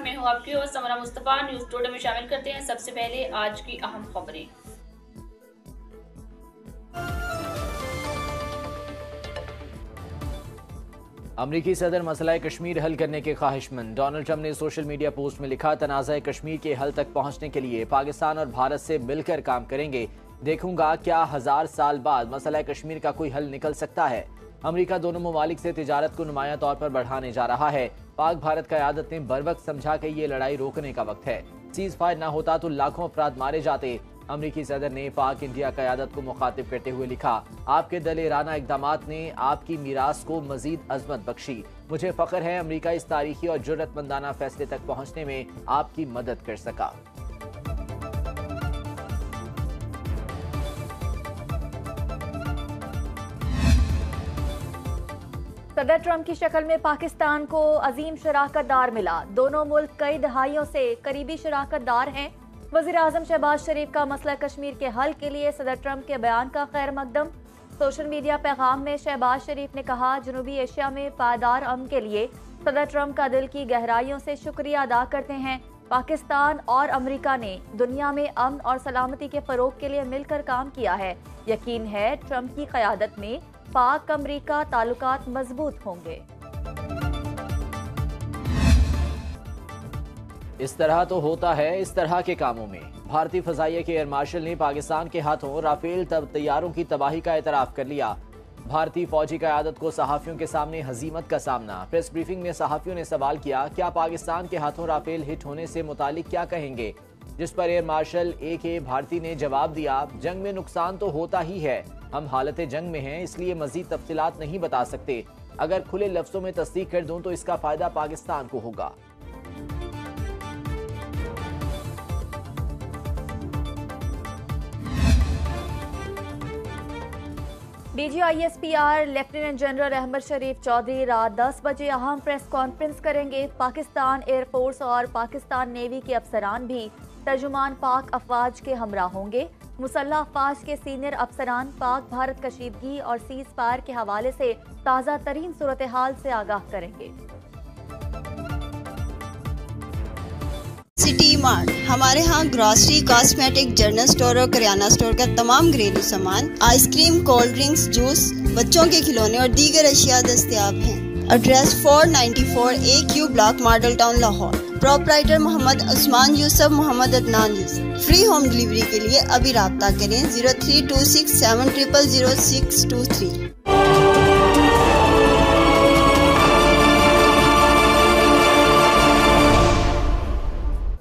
मैं हूं आपकी होस्ट समरा मुस्तफा। न्यूज टुडे में शामिल करते हैं सबसे पहले आज की अहम खबरें। अमरीकी सदर मसला कश्मीर हल करने के ख्वाहिशमंद। डोनाल्ड ट्रंप ने सोशल मीडिया पोस्ट में लिखा, तनाज़ा कश्मीर के हल तक पहुंचने के लिए पाकिस्तान और भारत से मिलकर काम करेंगे। देखूंगा क्या 1000 साल बाद मसला कश्मीर का कोई हल निकल सकता है। अमरीका दोनों ममालिक से तिजारत को नुमायां तौर पर बढ़ाने जा रहा है। पाक भारत क़यादत ने बरवक्त समझा कि ये लड़ाई रोकने का वक्त है। सीज फायर न होता तो लाखों अफराद मारे जाते। अमरीकी सदर ने पाक इंडिया क़यादत को मुखातिब करते हुए लिखा, आपके दलेराना इक़दामात ने आपकी मीरास को मजीद अज़मत बख्शी। मुझे फ़ख्र है अमरीका इस तारीखी और जुर्रतमंदाना फैसले तक पहुँचने में आपकी मदद कर सका। सदर ट्रंप की शक्ल में पाकिस्तान को अजीम शराकतदार मिला। दोनों मुल्क कई दहाइयों से करीबी शराकतदार हैं। वज़ीर आज़म शहबाज शरीफ का मसला कश्मीर के हल के लिए सदर ट्रंप के बयान का खैर मकदम। सोशल मीडिया पैगाम में शहबाज शरीफ ने कहा, जनूबी एशिया में पायदार अमन के लिए सदर ट्रंप का दिल की गहराइयों से शुक्रिया अदा करते हैं। पाकिस्तान और अमरीका ने दुनिया में अमन और सलामती के फ़रोग के लिए मिलकर काम किया है। यकीन है ट्रंप की क़यादत में पाक अमरीका ताल्लुकात मजबूत होंगे। इस तरह तो होता है इस तरह के कामों में। भारतीय फजाइया के एयर मार्शल ने पाकिस्तान के हाथों राफेल तैयारों की तबाही का एतराफ़ कर लिया। भारतीय फौजी क़यादत को सहाफ़ियों के सामने हजीमत का सामना। प्रेस ब्रीफिंग में सहाफ़ियों ने सवाल किया, क्या पाकिस्तान के हाथों राफेल हिट होने से मुतालिक क्या कहेंगे, जिस पर एयर मार्शल AK भारती ने जवाब दिया, जंग में नुकसान तो होता ही है, हम हालत जंग में हैं, इसलिए मजीद तफसीलात नहीं बता सकते। अगर खुले लफ्जों में तस्दीक कर दूं तो इसका फायदा पाकिस्तान को होगा। DGISPR लेफ्टिनेंट जनरल अहमद शरीफ चौधरी रात 10 बजे अहम प्रेस कॉन्फ्रेंस करेंगे। पाकिस्तान एयरफोर्स और पाकिस्तान नेवी के अफसरान भी तर्जुमान पाक अफवाज के हमरा होंगे। मुसल्लह अफवाज के सीनियर अफसरान पाक भारत कशीदगी और सीज फायर के हवाले से ताज़ा तरीन सूरत हाल से आगाह करेंगे। सिटी मार्ट, हमारे यहाँ ग्रॉसरी, कॉस्मेटिक, जनरल स्टोर और करियाना स्टोर का तमाम घरेलू सामान, आइसक्रीम, कोल्ड ड्रिंक्स, जूस, बच्चों के खिलौने और दीगर अशिया दस्तयाब हैं। Address 494 AQ block, model town, Lahore. Proprietor Mohammad Usman Yusuf, Mohammad Adnan Yusuf. Free home delivery के लिए अभी राब्ता करें 0326700623।